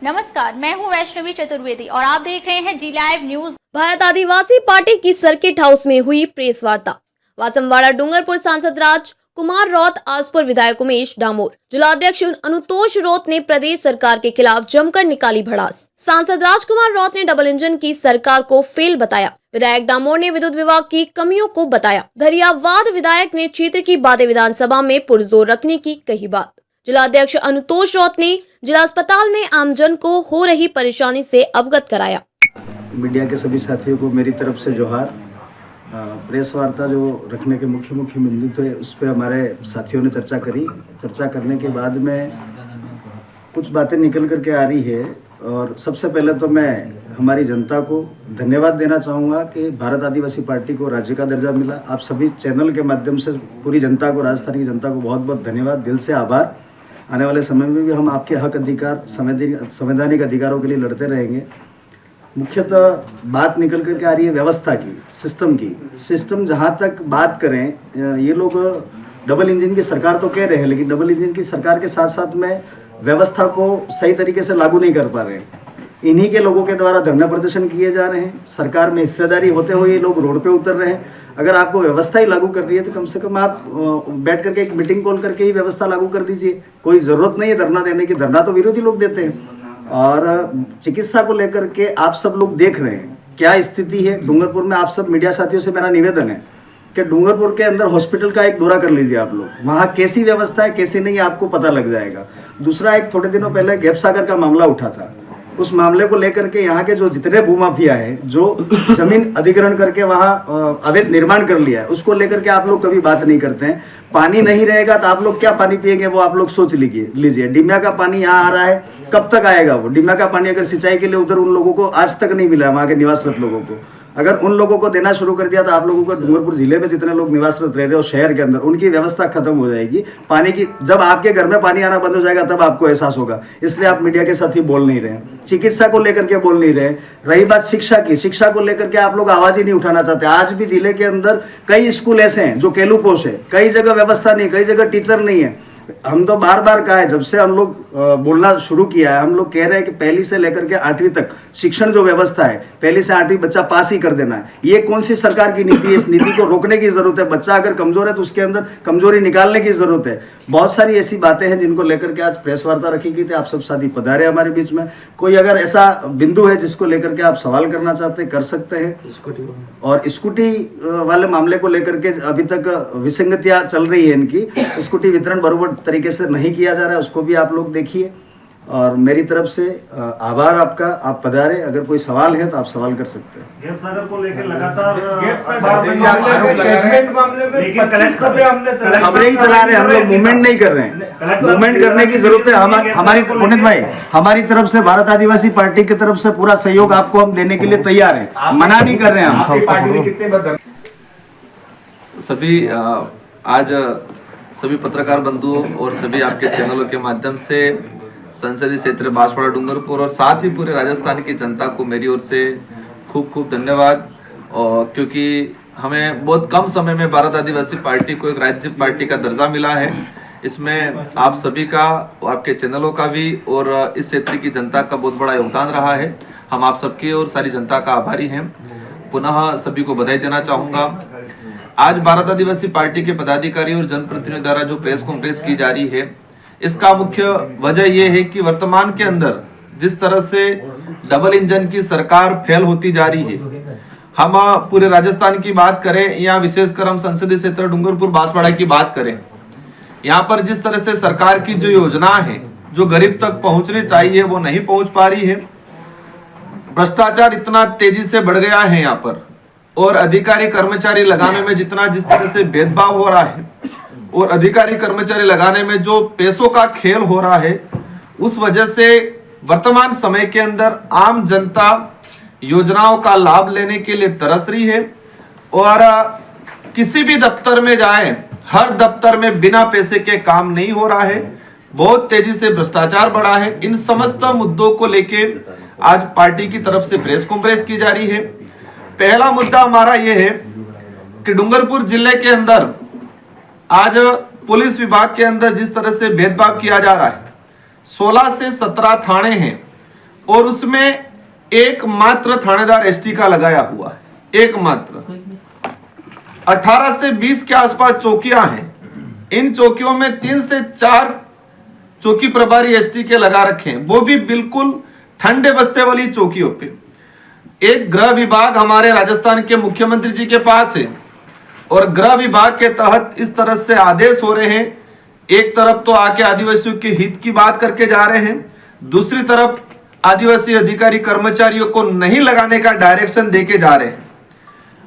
नमस्कार, मैं हूं वैष्णवी चतुर्वेदी और आप देख रहे हैं डी लाइव न्यूज। भारत आदिवासी पार्टी की सर्किट हाउस में हुई प्रेस वार्ता। वासमवाड़ा डूंगरपुर सांसद राज कुमार रौत, आसपुर विधायक उमेश डामोर, जिलाध्यक्ष अनुतोष रौत ने प्रदेश सरकार के खिलाफ जमकर निकाली भड़ास। सांसद राजकुमार रौत ने डबल इंजन की सरकार को फेल बताया। विधायक डामोर ने विद्युत विभाग की कमियों को बताया। धरियावाद विधायक ने क्षेत्र की बातें विधानसभा में पुरजोर रखने की कही बात। जिलाध्यक्ष अनुतोष रौत ने जिला अस्पताल में आमजन को हो रही परेशानी से अवगत कराया। मीडिया के सभी साथियों को मेरी तरफ से जोहार। प्रेस वार्ता जो रखने के मुख्य बिंदु थे उस पर हमारे साथियों ने चर्चा करी। चर्चा करने के बाद में कुछ बातें निकल करके आ रही है और सबसे पहले तो मैं हमारी जनता को धन्यवाद देना चाहूँगा कि भारत आदिवासी पार्टी को राज्य का दर्जा मिला। आप सभी चैनल के माध्यम से पूरी जनता को, राजस्थान की जनता को बहुत बहुत धन्यवाद, दिल से आभार। आने वाले समय में भी हम आपके हक अधिकार, संवैधानिक अधिकारों के लिए लड़ते रहेंगे। मुख्यतः बात निकल करके आ रही है व्यवस्था की, सिस्टम की। सिस्टम जहाँ तक बात करें, ये लोग डबल इंजन की सरकार तो कह रहे हैं, लेकिन डबल इंजन की सरकार के साथ साथ में व्यवस्था को सही तरीके से लागू नहीं कर पा रहे हैं। इन्हीं के लोगों के द्वारा धरना प्रदर्शन किए जा रहे हैं। सरकार में हिस्सेदारी होते हुए ये लोग रोड पे उतर रहे हैं। अगर आपको व्यवस्था ही लागू कर रही है तो कम से कम आप बैठ करके एक मीटिंग कॉल करके ही व्यवस्था लागू कर दीजिए। कोई जरूरत नहीं है धरना देने की। धरना तो विरोधी लोग देते हैं। और चिकित्सा को लेकर के आप सब लोग देख रहे हैं क्या स्थिति है डूंगरपुर में। आप सब मीडिया साथियों से मेरा निवेदन है कि डूंगरपुर के अंदर हॉस्पिटल का एक दौरा कर लीजिए आप लोग। वहाँ कैसी व्यवस्था है, कैसी नहीं, आपको पता लग जाएगा। दूसरा, एक थोड़े दिनों पहले गैप सागर का मामला उठा था। उस मामले को लेकर के यहाँ के जो जितने भूमाफिया है, जो जमीन अधिग्रहण करके वहाँ अवैध निर्माण कर लिया है, उसको लेकर के आप लोग कभी बात नहीं करते हैं। पानी नहीं रहेगा तो आप लोग क्या पानी पिएंगे, वो आप लोग सोच लीजिए। डिमिया का पानी यहाँ आ रहा है, कब तक आएगा वो डिमिया का पानी? अगर सिंचाई के लिए उधर उन लोगों को आज तक नहीं मिला, वहाँ के निवासरत लोगों को। अगर उन लोगों को देना शुरू कर दिया तो आप लोगों को डूंगरपुर जिले में जितने लोग निवासरत रह रहे हो शहर के अंदर, उनकी व्यवस्था खत्म हो जाएगी पानी की। जब आपके घर में पानी आना बंद हो जाएगा तब आपको एहसास होगा। इसलिए आप मीडिया के साथ ही बोल नहीं रहे, चिकित्सा को लेकर के बोल नहीं रहे। रही बात शिक्षा की, शिक्षा को लेकर के आप लोग आवाज ही नहीं उठाना चाहते। आज भी जिले के अंदर कई स्कूल ऐसे हैं जो केलूपोश है, कई जगह व्यवस्था नहीं, कई जगह टीचर नहीं है। हम तो बार बार कहा है, जब से हम लोग बोलना शुरू किया है, हम लोग कह रहे हैं कि पहली से लेकर के 8वीं तक शिक्षण जो व्यवस्था है, पहली से 8वीं बच्चा पास ही कर देना है। ये कौन सी सरकार की नीति है? इस नीति को रोकने की जरूरत है। बच्चा अगर कमजोर है तो उसके अंदर कमजोरी निकालने की जरूरत है। बहुत सारी ऐसी बातें हैं जिनको लेकर के आज प्रेस वार्ता रखी गई थी। आप सब साथी पधारे हमारे बीच में। कोई अगर ऐसा बिंदु है जिसको लेकर के आप सवाल करना चाहते हैं, कर सकते हैं। और स्कूटी वाले मामले को लेकर के अभी तक विसंगतियां चल रही है इनकी। स्कूटी वितरण बराबर तरीके से नहीं किया जा रहा है, उसको भी आप लोग देखिए। और मेरी तरफ से आभार आपका, आप पधारे। अगर कोई सवाल है तो आप सवाल कर सकते हैं। गैप सागर को लेकर लगातार हम नहीं चला रहे, हम लोग मूवमेंट नहीं कर रहे हैं। मूवमेंट करने की जरूरत है हमारी। पुनित भाई, हमारी तरफ से भारत आदिवासी पार्टी की तरफ से पूरा सहयोग आपको हम देने के लिए तैयार हैं, मना नहीं कर रहे हैं हम। सभी आज सभी पत्रकार बंधुओं और सभी आपके चैनलों के माध्यम से संसदीय क्षेत्र बांसवाड़ा डूंगरपुर और साथ ही पूरे राजस्थान की जनता को मेरी ओर से खूब खूब धन्यवाद। और क्योंकि हमें बहुत कम समय में भारत आदिवासी पार्टी को एक राज्य पार्टी का दर्जा मिला है, इसमें आप सभी का, आपके चैनलों का भी और इस क्षेत्र की जनता का बहुत बड़ा योगदान रहा है। हम आप सबके और सारी जनता का आभारी हैं। पुनः सभी को बधाई देना चाहूँगा। आज भारत आदिवासी पार्टी के पदाधिकारी और जनप्रतिनिधियों द्वारा जो प्रेस कॉन्फ्रेंस की जा रही है, इसका मुख्य वजह यह है कि वर्तमान के अंदर जिस तरह से डबल इंजन की सरकार फेल होती जा रही है, हम पूरे राजस्थान की बात करें या विशेषकर हम संसदीय क्षेत्र डूंगरपुर बांसवाड़ा की बात करें, यहाँ पर जिस तरह से सरकार की जो योजना है जो गरीब तक पहुंचनी चाहिए वो नहीं पहुंच पा रही है। भ्रष्टाचार इतना तेजी से बढ़ गया है यहाँ पर, और अधिकारी कर्मचारी लगाने में जिस तरह से भेदभाव हो रहा है और अधिकारी कर्मचारी लगाने में जो पैसों का खेल हो रहा है, उस वजह से वर्तमान समय के अंदर आम जनता योजनाओं का लाभ लेने के लिए तरस रही है। और किसी भी दफ्तर में जाएं, हर दफ्तर में बिना पैसे के काम नहीं हो रहा है। बहुत तेजी से भ्रष्टाचार बढ़ा है। इन समस्त मुद्दों को लेके आज पार्टी की तरफ से प्रेस कॉन्फ्रेंस की जा रही है। पहला मुद्दा हमारा यह है कि डूंगरपुर जिले के अंदर आज पुलिस विभाग के अंदर जिस तरह से भेदभाव किया जा रहा है, 16 से 17 थाने हैं और उसमें एकमात्र थानेदार एसटी का लगाया हुआ है, एकमात्र। 18 से 20 के आसपास चौकियां हैं, इन चौकियों में 3 से 4 चौकी प्रभारी एसटी के लगा रखे हैं, वो भी बिल्कुल ठंडे बस्ते वाली चौकियों पे। एक गृह विभाग हमारे राजस्थान के मुख्यमंत्री जी के पास है और गृह विभाग के तहत इस तरह से आदेश हो रहे हैं, एक तरफ तो आके आदिवासियों के हित की बात करके जा रहे हैं, दूसरी तरफ आदिवासी अधिकारी कर्मचारियों को नहीं लगाने का डायरेक्शन देके जा रहे हैं।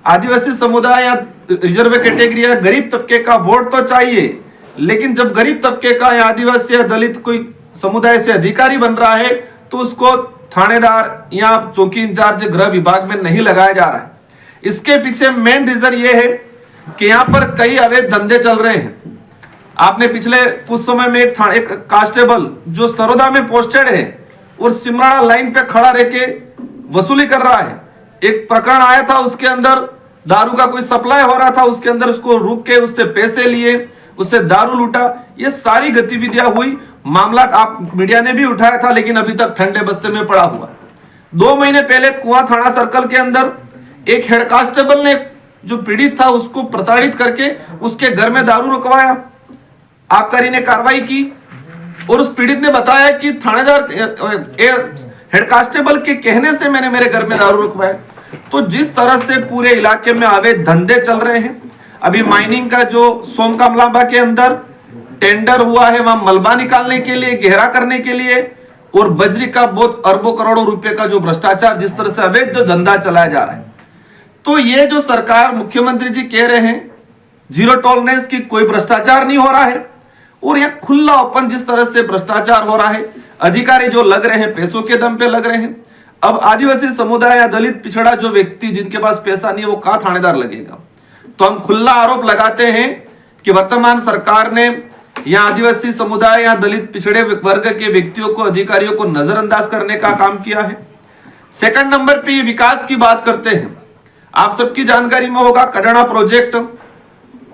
आदिवासी समुदाय या रिजर्व कैटेगरी या गरीब तबके का वोट तो चाहिए, लेकिन जब गरीब तबके का या आदिवासी या दलित कोई समुदाय से अधिकारी बन रहा है तो उसको थानेदार या चौकी इंचार्ज गृह विभाग में नहीं लगाया जा रहा है। इसके पीछे मेन रीजन ये है कि यहाँ पर कई अवैध धंधे चल रहे हैं। आपने पिछले कुछ समय में एक कांस्टेबल जो सरोदा में पोस्टेड है और सिमराड़ा लाइन पे खड़ा रह के वसूली कर रहा है, एक प्रकरण आया था, उसके अंदर दारू का कोई सप्लाई हो रहा था, उसके अंदर उसको रुक के उससे पैसे लिए, उससे दारू लूटा। ये सारी गतिविधियां हुई, मामला आप मीडिया ने भी उठाया था, लेकिन अभी तक ठंडे बस्ते में पड़ा हुआ। 2 महीने पहले कुआं थाना सर्कल के अंदर एक हेड कांस्टेबल ने जो पीड़ित था उसको प्रताड़ित करके उसके घर में दारू रुकवाया, आबकारी ने कार्रवाई की और उस पीड़ित ने बताया कि थानेदार हेड कांस्टेबल के कहने से मैंने मेरे घर में दारू रुकवाया। तो जिस तरह से पूरे इलाके में अवैध धंधे चल रहे हैं, अभी माइनिंग का जो सोमकामलांबा के अंदर टेंडर हुआ है, वहां मलबा निकालने के लिए, गहरा करने के लिए, और बजरी का बहुत अरबों करोड़ों रुपए का जो भ्रष्टाचार, जिस तरह से अवैध जो धंधा चलाया जा रहा है, तो ये जो सरकार मुख्यमंत्री जी कह रहे हैं जीरो टॉलरेंस की, कोई भ्रष्टाचार नहीं हो रहा है, और यह खुला ओपन जिस तरह से भ्रष्टाचार हो रहा है, अधिकारी जो लग रहे हैं पैसों के दम पे लग रहे हैं। अब आदिवासी समुदाय या दलित पिछड़ा जो व्यक्ति जिनके पास पैसा नहीं है वो कहां थानेदार लगेगा? तो हम खुला आरोप लगाते हैं कि वर्तमान सरकार ने या आदिवासी समुदाय या दलित पिछड़े वर्ग के व्यक्तियों को, अधिकारियों को नजरअंदाज करने का काम किया है। सेकंड नंबर पे विकास की बात करते हैं, आप सबकी जानकारी में होगा कडाना प्रोजेक्ट,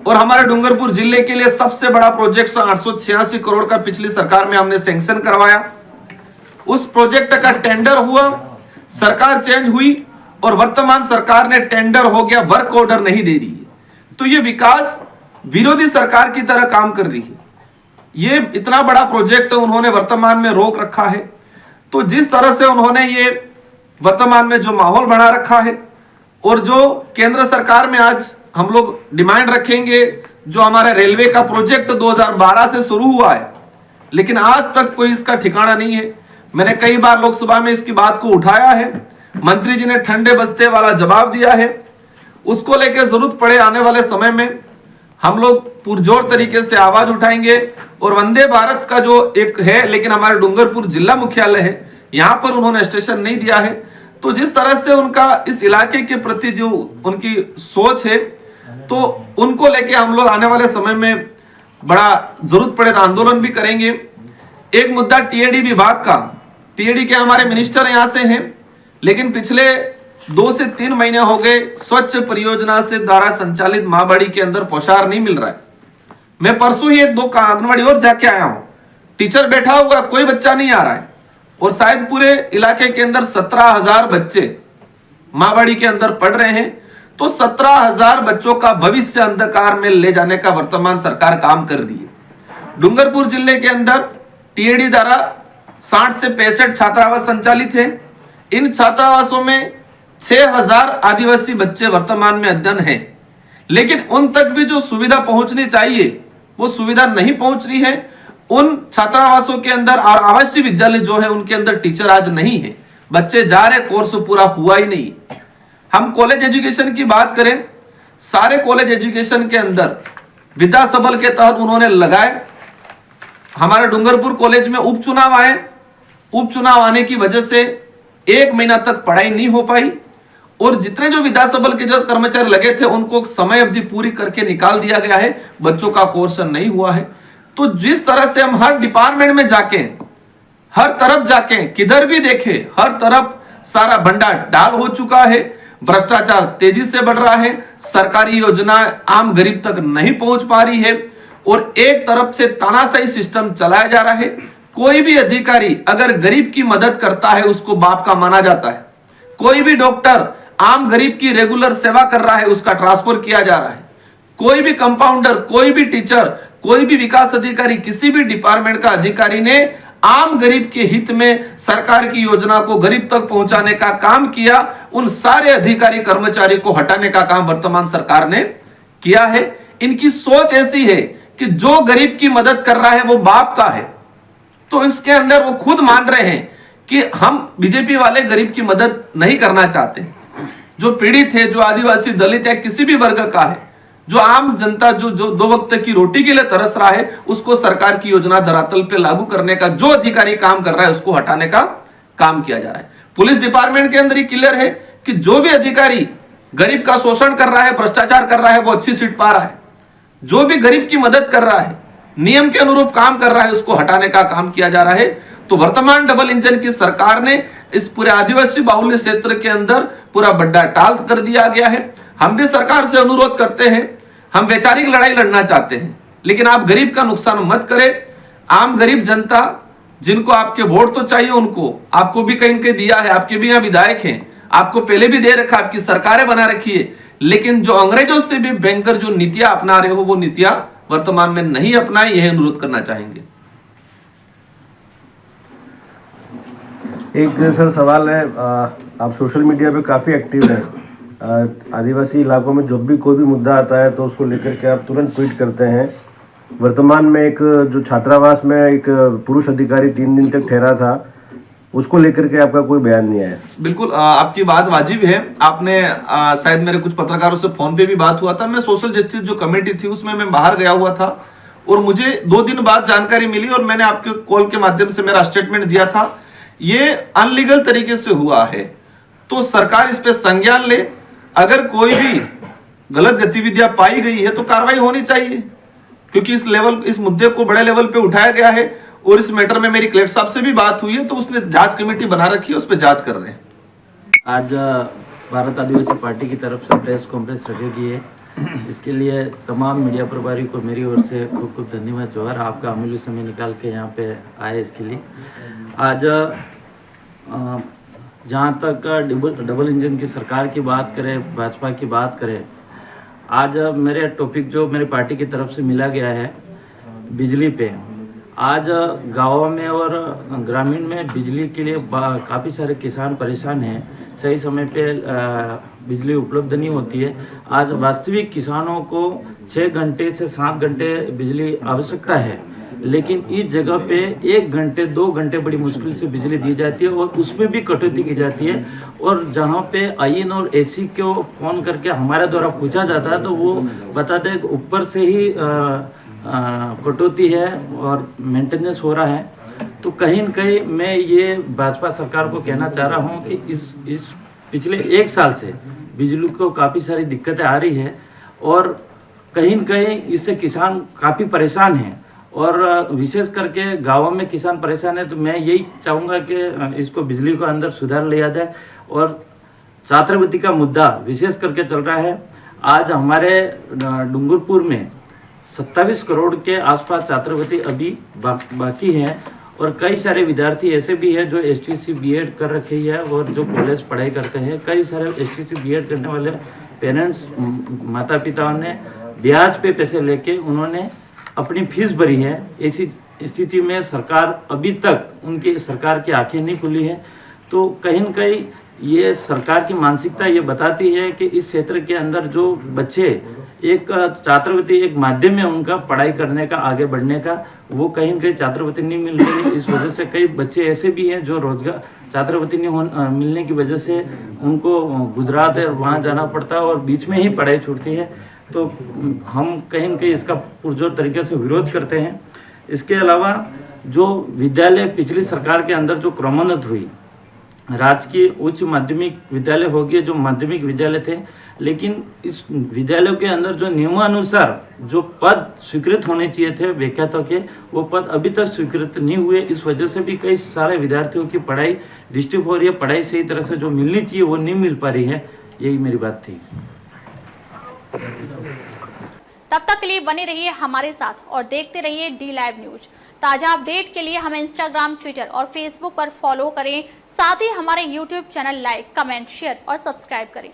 और हमारे डूंगरपुर जिले के लिए सबसे बड़ा प्रोजेक्ट 886 करोड़ का पिछली सरकार में हमने सैंक्शन करवाया। उस प्रोजेक्ट का टेंडर हुआ, सरकार चेंज हुई और वर्तमान सरकार ने टेंडर हो गया, वर्क ऑर्डर नहीं दे रही है। तो ये विकास विरोधी सरकार की तरह काम कर रही है। ये इतना बड़ा प्रोजेक्ट उन्होंने वर्तमान में रोक रखा है। तो जिस तरह से उन्होंने ये वर्तमान में जो माहौल बना रखा है, और जो केंद्र सरकार में आज हम लोग डिमांड रखेंगे, जो हमारा रेलवे का प्रोजेक्ट 2012 से शुरू हुआ है, लेकिन आज तक कोई इसका ठिकाना नहीं है। मैंने कई बार लोकसभा में इसकी बात को उठाया है, मंत्री जी ने ठंडे बस्ते वाला जवाब दिया है। उसको लेकर जरूरत पड़े आने वाले समय में हम लोग पुरजोर तरीके से आवाज उठाएंगे। और वंदे भारत का जो एक है, लेकिन हमारे डूंगरपुर जिला मुख्यालय है, यहाँ पर उन्होंने स्टेशन नहीं दिया है। तो जिस तरह से उनका इस इलाके के प्रति जो उनकी सोच है, तो उनको लेके हम लोग आने वाले समय में बड़ा जरूरत पड़े तो आंदोलन भी करेंगे। एक मुद्दा टीएडी विभाग का, टीएडी के हमारे मिनिस्टर यहाँ से हैं, लेकिन पिछले 2 से 3 महीने हो गए स्वच्छ परियोजना से द्वारा संचालित माँबाड़ी के अंदर पोषाहार नहीं मिल रहा है। मैं परसों ही 1-2 आंगनबाड़ी और जाके आया हूँ, टीचर बैठा हुआ, कोई बच्चा नहीं आ रहा है, और शायद पूरे इलाके के अंदर 17,000 बच्चे माँबाड़ी के अंदर पढ़ रहे हैं। तो 17,000 बच्चों का भविष्य अंधकार में ले जाने का वर्तमान सरकार काम कर रही है। डूंगरपुर जिले के अंदर टीएडी द्वारा 60 से 65 छात्रावास संचालित है। इन छात्रावासों में 6,000 आदिवासी बच्चे वर्तमान में अध्ययन है, लेकिन उन तक भी जो सुविधा पहुंचनी चाहिए वो सुविधा नहीं पहुंच रही है। उन छात्रावासों के अंदर और आवासीय विद्यालय जो है उनके अंदर टीचर आज नहीं है, बच्चे जा रहे, कोर्स पूरा हुआ ही नहीं। हम कॉलेज एजुकेशन की बात करें, सारे कॉलेज एजुकेशन के अंदर विद्या सबल के तहत उन्होंने लगाए। हमारे डूंगरपुर कॉलेज में उपचुनाव आए, उपचुनाव आने की वजह से 1 महीना तक पढ़ाई नहीं हो पाई, और जितने जो विद्या सबल के जो कर्मचारी लगे थे उनको समय अवधि पूरी करके निकाल दिया गया है, बच्चों का कोर्स नहीं हुआ है। तो जिस तरह से हम हर डिपार्टमेंट में जाके, हर तरफ जाके, किधर भी देखे, हर तरफ सारा भंडार डाल हो चुका है, भ्रष्टाचार तेजी से बढ़ रहा है, सरकारी योजना आम गरीब तक नहीं पहुंच पा रही है, और एक तरफ से तानाशाही सिस्टम चलाया जा रहा है। कोई भी अधिकारी अगर गरीब की मदद करता है उसको बाप का माना जाता है। कोई भी डॉक्टर आम गरीब की रेगुलर सेवा कर रहा है उसका ट्रांसफर किया जा रहा है। कोई भी कंपाउंडर, कोई भी टीचर, कोई भी विकास अधिकारी, किसी भी डिपार्टमेंट का अधिकारी ने आम गरीब के हित में सरकार की योजना को गरीब तक पहुंचाने का काम किया, उन सारे अधिकारी कर्मचारी को हटाने का काम वर्तमान सरकार ने किया है। इनकी सोच ऐसी है कि जो गरीब की मदद कर रहा है वो बाप का है, तो इसके अंदर वो खुद मान रहे हैं कि हम बीजेपी वाले गरीब की मदद नहीं करना चाहते। जो पीड़ित है, जो आदिवासी, दलित या किसी भी वर्ग का है, जो आम जनता जो दो वक्त की रोटी के लिए तरस रहा है, उसको सरकार की योजना धरातल पे लागू करने का जो अधिकारी काम कर रहा है उसको हटाने का काम किया जा रहा है। पुलिस डिपार्टमेंट के अंदर ही क्लियर है कि जो भी अधिकारी गरीब का शोषण कर रहा है, भ्रष्टाचार कर रहा है, वो अच्छी सीट पा रहा है। जो भी गरीब की मदद कर रहा है, नियम के अनुरूप काम कर रहा है, उसको हटाने का काम किया जा रहा है। तो वर्तमान डबल इंजन की सरकार ने इस पूरे आदिवासी बाहुल्य क्षेत्र के अंदर पूरा बड्डा टाल कर दिया गया है। हम भी सरकार से अनुरोध करते हैं, हम वैचारिक लड़ाई लड़ना चाहते हैं, लेकिन आप गरीब का नुकसान मत करें। आम गरीब जनता जिनको आपके वोट तो चाहिए, उनको आपको भी कहीं कहीं दिया है, आपके भी यहाँ विधायक हैं, आपको पहले भी दे रखा, आपकी सरकारें बना रखी है, लेकिन जो अंग्रेजों से भी भयंकर जो नीतियां अपना रहे हो वो नीतियां वर्तमान में नहीं अपनाए, यह अनुरोध करना चाहेंगे। एक सर सवाल है, आप सोशल मीडिया पे काफ़ी एक्टिव हैं। आदिवासी इलाकों में जब भी कोई भी मुद्दा आता है तो उसको लेकर के आप तुरंत ट्वीट करते हैं। वर्तमान में एक जो छात्रावास में एक पुरुष अधिकारी 3 दिन तक ठहरा था, उसको लेकर के आपका कोई बयान नहीं आया। बिल्कुल आपकी बात वाजिब है। आपने शायद मेरे कुछ पत्रकारों से फोन पे भी बात हुआ था। मैं सोशल जस्टिस जो कमेटी थी उसमें मैं बाहर गया हुआ था और मुझे 2 दिन बाद जानकारी मिली और मैंने आपके कॉल के माध्यम से मेरा स्टेटमेंट दिया था। ये अनलीगल तरीके से हुआ है तो सरकार इस पे संज्ञान ले। अगर कोई भी गलत गतिविधियां पाई गई है तो कार्रवाई होनी चाहिए, क्योंकि इस मुद्दे को बड़े लेवल पे उठाया गया है और इस मैटर में मेरी कलेक्टर साहब से भी बात हुई है, तो उसने जांच कमेटी बना रखी है, उस पर जांच कर रहे हैं। आज भारत आदिवासी पार्टी की तरफ से प्रेस कॉन्फ्रेंस रखी गई है। इसके लिए तमाम मीडिया प्रभारी को मेरी ओर से खूब खूब धन्यवाद। जोहर, आपका अमूल्य समय निकाल के यहाँ पे आए इसके लिए। आज जहाँ तक डबल इंजन की सरकार की बात करें, भाजपा की बात करें, आज मेरे टॉपिक जो मेरी पार्टी की तरफ से मिला गया है बिजली पे। आज गाँव में और ग्रामीण में बिजली के लिए काफ़ी सारे किसान परेशान हैं। सही समय पे बिजली उपलब्ध नहीं होती है। आज वास्तविक किसानों को 6 घंटे से 7 घंटे बिजली आवश्यकता है, लेकिन इस जगह पे 1 घंटे 2 घंटे बड़ी मुश्किल से बिजली दी जाती है और उसमें भी कटौती की जाती है। और जहाँ पे आईएन और एसी को फ़ोन करके हमारे द्वारा पूछा जाता है तो वो बताते हैं कि ऊपर से ही कटौती है और मेंटेनेंस हो रहा है। तो कहीं न कहीं मैं ये भाजपा सरकार को कहना चाह रहा हूँ कि इस पिछले 1 साल से बिजली को काफ़ी सारी दिक्कतें आ रही है और कहीं न कहीं इससे किसान काफ़ी परेशान हैं और विशेष करके गाँवों में किसान परेशान है। तो मैं यही चाहूँगा कि इसको बिजली को अंदर सुधार लिया जाए। और छात्रवृत्ति का मुद्दा विशेष करके चल रहा है। आज हमारे डूंगरपुर में 27 करोड़ के आसपास छात्रवृत्ति अभी बाकी है और कई सारे विद्यार्थी ऐसे भी हैं जो एसटीसी बीएड कर रखी है और जो कॉलेज पढ़ाई करते हैं। कई सारे एसटीसी बीएड करने वाले पेरेंट्स, माता पिताओं ने ब्याज पे पैसे लेके उन्होंने अपनी फीस भरी है। ऐसी स्थिति में सरकार अभी तक उनकी सरकार की आंखें नहीं खुली है। तो कहीं न कहीं ये सरकार की मानसिकता ये बताती है कि इस क्षेत्र के अंदर जो बच्चे एक छात्रवृत्ति एक माध्यम है उनका पढ़ाई करने का, आगे बढ़ने का, वो कहीं न कहीं छात्रवृत्ति नहीं मिल रही है। इस वजह से कई बच्चे ऐसे भी हैं जो रोजगार छात्रवृत्ति नहीं मिलने की वजह से उनको गुजरात है वहाँ जाना पड़ता है और बीच में ही पढ़ाई छूटती है। तो हम कहीं न कहीं इसका पुरजोर तरीके से विरोध करते हैं। इसके अलावा जो विद्यालय पिछली सरकार के अंदर जो क्रमोन्नत हुई, राजकीय उच्च माध्यमिक विद्यालय हो गए जो माध्यमिक विद्यालय थे, लेकिन इस विद्यालयों के अंदर जो नियमानुसार जो पद स्वीकृत होने चाहिए थे व्याख्यातों के, वो पद अभी तक स्वीकृत नहीं हुए। इस वजह से भी कई सारे विद्यार्थियों की पढ़ाई डिस्टर्ब हो रही है। पढ़ाई सही तरह से जो मिलनी चाहिए वो नहीं मिल पा रही है। यही मेरी बात थी। तब तक के लिए बने रहिए हमारे साथ और देखते रहिए डी लाइव न्यूज। ताजा अपडेट के लिए हमें इंस्टाग्राम, ट्विटर और फेसबुक पर फॉलो करें। साथ ही हमारे YouTube channel like, comment, share और सब्सक्राइब करें।